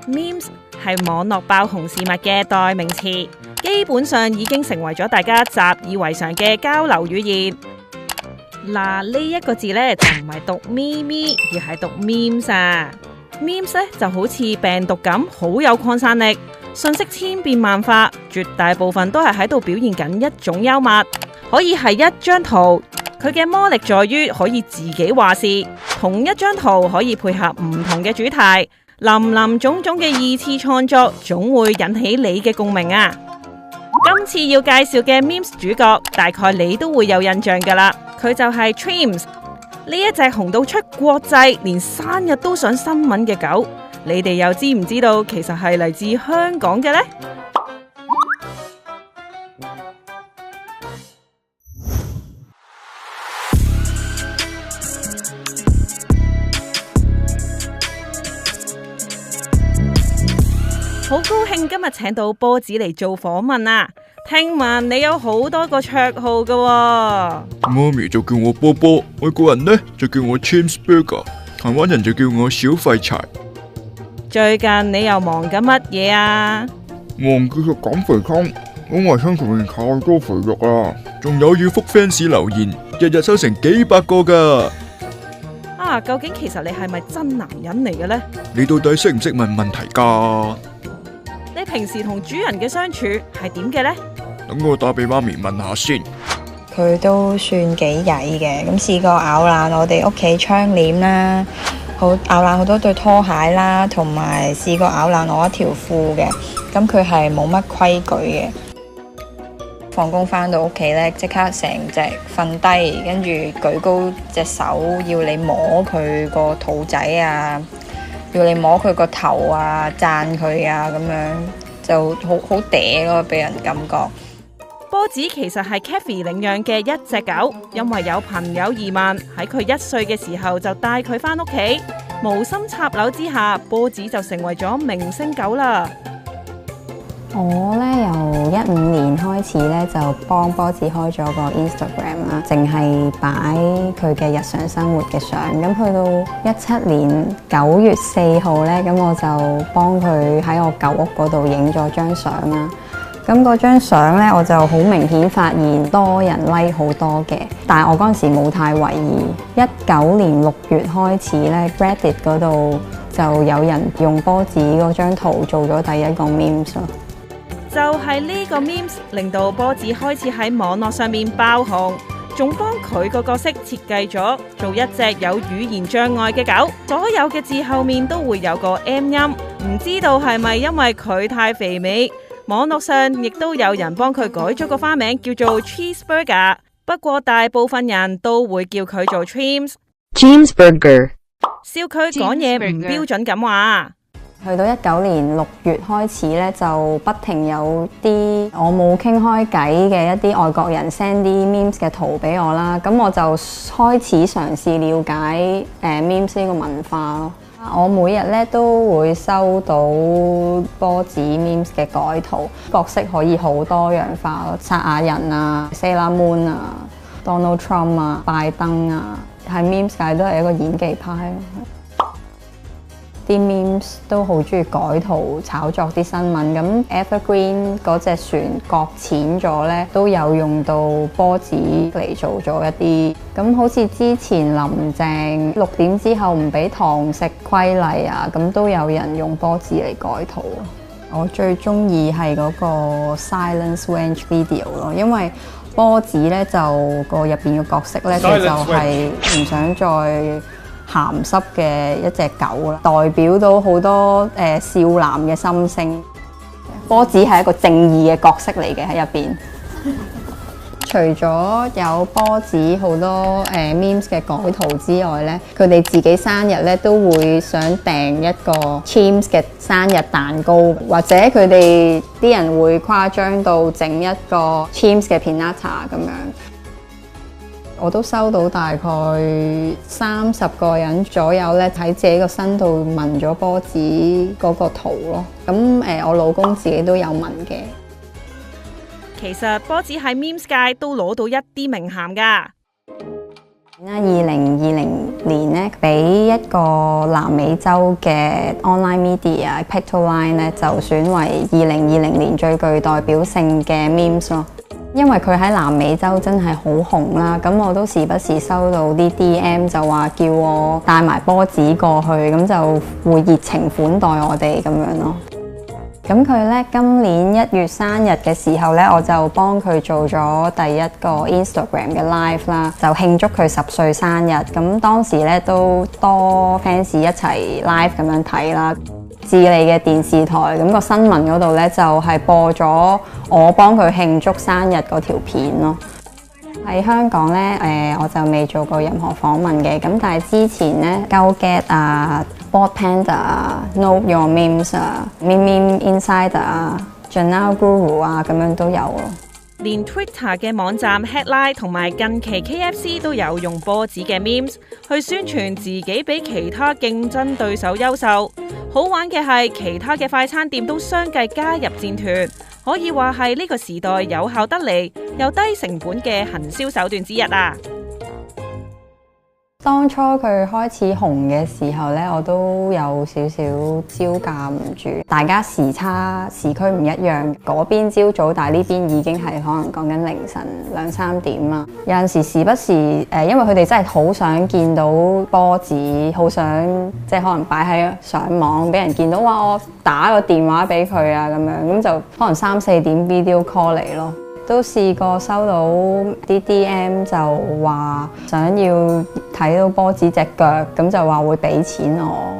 Memes 係網絡爆紅事物嘅代名詞，基本上已經成為咗大家習以為常嘅交流語言。嗱，呢一個字呢，就唔係讀咪咪，而係讀 memes 啊。Memes 呢就好似病毒咁，好有擴散力，信息千變萬化，絕大部分都係喺度表現緊一種幽默，可以係一張圖。佢嘅魔力在於可以自己話事，同一張圖可以配合唔同嘅主題，林林總總嘅二次創作，總會引起你嘅共鳴啊！今次要介紹嘅 memes 主角，大概你都會有印象噶啦，佢就係 Trims， 呢一隻紅到出國際，連生日都上新聞嘅狗，你哋又知唔知道其實係嚟自香港嘅呢？好高興今日請到波子嚟做訪問啊！聽聞你有好多個綽號噶喎。媽咪就叫我波波，外國人呢就叫我 James Burger， 台灣人就叫我小廢柴。最近你又忙緊乜嘢啊？忙住食減肥湯，因為身上面太多肥肉啦，仲有要覆 fans 留言，日日收成幾百個噶。啊，究竟其實你係咪真男人嚟嘅呢？你到底識唔識問問題噶？你平時同主人嘅相處係點嘅呢？等我打俾媽咪問下先。佢都算幾曳嘅，咁試過咬爛我哋屋企窗簾啦，咬爛好多對拖鞋啦，同埋試過咬爛我一條褲嘅。咁佢係冇乜規矩嘅。放工返到屋企呢，即刻成隻瞓低，跟住舉高隻手要你摸佢個肚仔啊，要你摸佢個頭啊，讚佢啊，咁樣就好嗲咯，俾人感覺。波子其實係 Kathy 領養嘅一隻狗，因為有朋友移民，喺佢1歲嘅時候就帶佢返屋企，無心插柳之下，波子就成為咗明星狗啦。我咧由15年開始咧就幫波子開咗個 Instagram 啦，淨係擺佢嘅日常生活嘅相。咁去到17年9月4號咧，咁我就幫佢喺我舊屋嗰度影咗張相啦。咁嗰張相咧，我就好明顯發現多人 like 好多嘅，但係我嗰陣時冇太為意。19年6月開始咧 ，Reddit 嗰度就有人用波子嗰張圖做咗第一個 memes 咯。就係呢個 memes 令到波子開始喺網絡上面爆紅，仲幫佢個角色設計咗做一隻有語言障礙嘅狗，所有嘅字後面都會有個 M 音，唔知道係咪因為佢太肥美，網絡上亦都有人幫佢改咗個花名叫做 Cheeseburger， 不過大部分人都會叫佢做 Trims Burger， 笑佢講嘢唔標準咁話。去到19年6月開始咧，就不停有啲我冇傾開偈嘅一啲外國人 send 啲 memes 嘅圖俾我啦，咁我就開始嘗試了解memes 呢個文化咯。我每日咧都會收到波子 memes 嘅改圖，角色可以好多樣化咯，撒亞人啊、Sailor Moon 啊、Donald Trump 啊、拜登啊，喺 memes 界都係一個演技派。啲 memes 都好中意改圖炒作啲新聞，咁 Evergreen 嗰隻船擱淺咗咧，都有用到波子嚟做咗一啲，咁好似之前林鄭6點之後唔俾堂食規例啊，咁都有人用波子嚟改圖。我最中意係嗰個 Silence Range Video 咯，因為波子咧就個入邊嘅角色咧，佢就係唔想再鹹濕嘅一隻狗啦，代表到好多少男嘅心聲。波子係一個正義嘅角色嚟嘅喺入邊。除咗有波子好多memes 嘅改圖之外咧，佢哋自己生日咧都會想訂一個 Trims 嘅生日蛋糕，或者佢哋啲人會誇張到整一個 Trims 嘅 Pinata 咁樣。我都收到大概30個人左右咧，喺自己個身度紋咗波子嗰個圖咯。咁我老公自己都有紋嘅。其實波子喺 memes 界都攞到一啲名銜噶。2020年咧，俾一個南美洲嘅 online media Pictoline 咧，就選為2020年最具代表性嘅 memes 咯。因為佢喺南美洲真係好紅啦，咁我都時不時收到啲 DM 就話叫我帶埋波子過去，咁就會熱情款待我哋咁樣咯。咁佢咧今年1月生日嘅時候咧，我就幫佢做咗第一個 Instagram 嘅 live 啦，就慶祝佢10歲生日。咁當時咧都多 fans 一齊 live 咁樣睇啦。智利嘅電視台咁個新聞嗰度咧就係播咗我幫佢慶祝生日嗰條片咯。喺香港咧，我就未做過任何訪問嘅，咁但係之前咧 GoGet 啊、Bored Panda 啊、Know Your Memes 啊、Meme Insider 啊、Journal Guru 啊咁樣都有咯。連 Twitter 嘅網站 Headline 同埋近期 KFC 都有用波子嘅 memes 去宣傳自己比其他競爭對手優秀。好玩嘅係，其他嘅快餐店都相繼加入戰團，可以話係呢個時代有效得嚟又低成本嘅行銷手段之一啊！當初佢開始紅嘅時候呢，我都有少少招架唔住。大家時區唔一樣，嗰邊朝早，但係呢邊已經係可能講緊凌晨2、3點啦。有陣時時不時因為佢哋真係好想見到波子，好想即係可能擺喺上網俾人見到，哇！我打個電話俾佢啊咁樣，咁就可能3、4點 video call 嚟咯。都試過收到啲 DM 就話想要睇到波子隻腳，咁就話會俾錢我。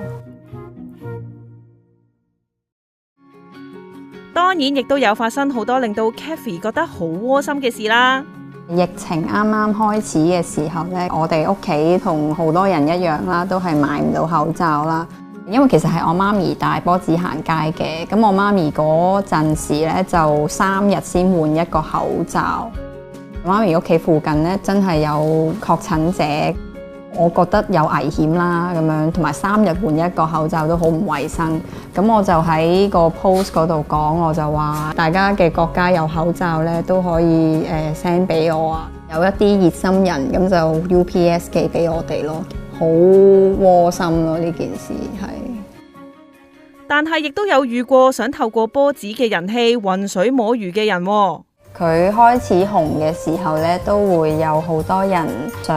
當然亦都有發生好多令到 Kathy 覺得好窩心嘅事啦。疫情啱啱開始嘅時候呢，我哋屋企同好多人一樣啦，都係買唔到口罩啦。因為其實係我媽咪帶波子行街嘅，咁我媽咪嗰陣時咧就3日先換一個口罩。媽咪屋企附近咧真係有確診者，我覺得有危險啦咁樣，同埋3日換一個口罩都好唔衛生。咁我就喺個 post 嗰度講，我就話大家嘅國家有口罩咧都可以send 俾我啊，有一啲熱心人咁就 UPS 寄俾我哋咯。好窩心咯，呢件事係。但係亦都有遇過想透過波子嘅人氣渾水摸魚嘅人喎。佢開始紅嘅時候呢，都會有好多人想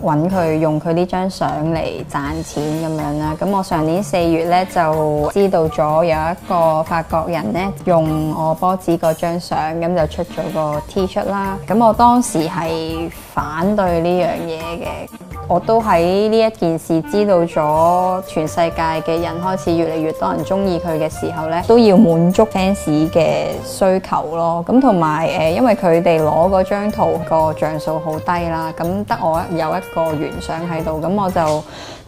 揾佢用佢呢張相嚟賺錢咁樣啦。咁我上年4月呢，就知道咗有一個法國人呢，用我波子嗰張相，咁就出咗個 T 恤啦。咁我當時係反對呢樣嘢嘅。我都喺呢一件事知道咗全世界嘅人開始越嚟越多人中意佢嘅時候呢，都要滿足 fans 嘅需求咯。咁同埋因為佢哋攞嗰張圖個像素好低啦，咁得我有一個原相喺度，咁我就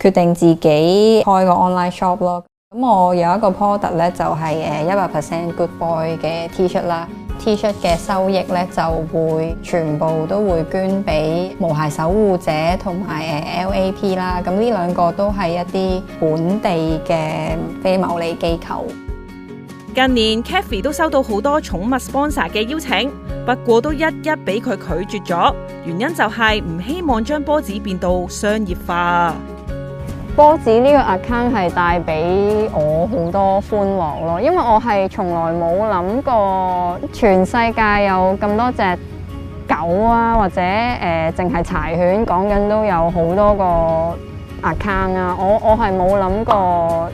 決定自己開個 online shop 咯。咁我有一個 product 咧，就係100% Good Boy 嘅 T 恤啦。T 恤嘅收益咧就會全部都會捐俾無鞋守護者同埋LAP 啦。咁呢兩個都係一啲本地嘅非牟利機構。近年 Kathy 都收到好多寵物 sponsor 嘅邀請，不過都一一俾佢拒絕咗，原因就係唔希望將波子變到商業化。波子呢個 account 係帶俾我好多歡樂咯，因為我係從來冇諗過全世界有咁多隻狗啊，或者淨係柴犬講緊都有好多個 account 啊。我係冇諗過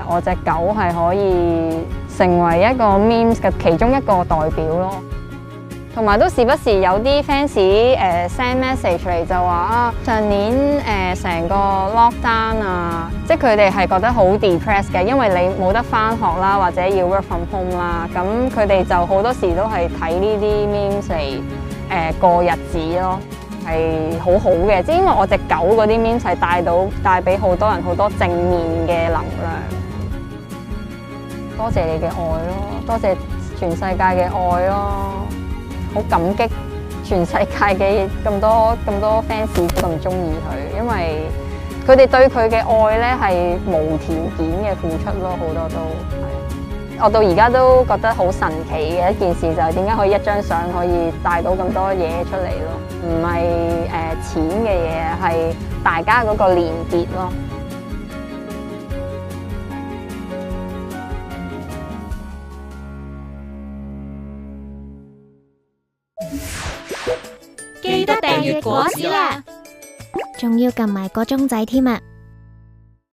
我隻狗係可以成為一個 memes 嘅其中一個代表咯。同埋都時不時有啲 fans send message 嚟就話啊，上年成個 lockdown 啊，即係佢哋係覺得好 depressed 嘅，因為你冇得返學啦，或者要 work from home 啦，咁佢哋就好多時都係睇呢啲 memes 嚟過日子咯，係好好嘅，即係因為我隻狗嗰啲 memes 係帶俾好多人好多正面嘅能量。多謝你嘅愛咯，多謝全世界嘅愛咯。好感激全世界嘅咁多 fans 咁中意佢，因為佢哋對佢嘅愛咧係無條件嘅付出咯，好多都係。我到而家都覺得好神奇嘅一件事，就係點解可以一張相可以帶到咁多嘢出嚟咯？唔係錢嘅嘢，係大家嗰個連結咯。記得訂閱果子啦，仲要撳埋個鐘仔添啊！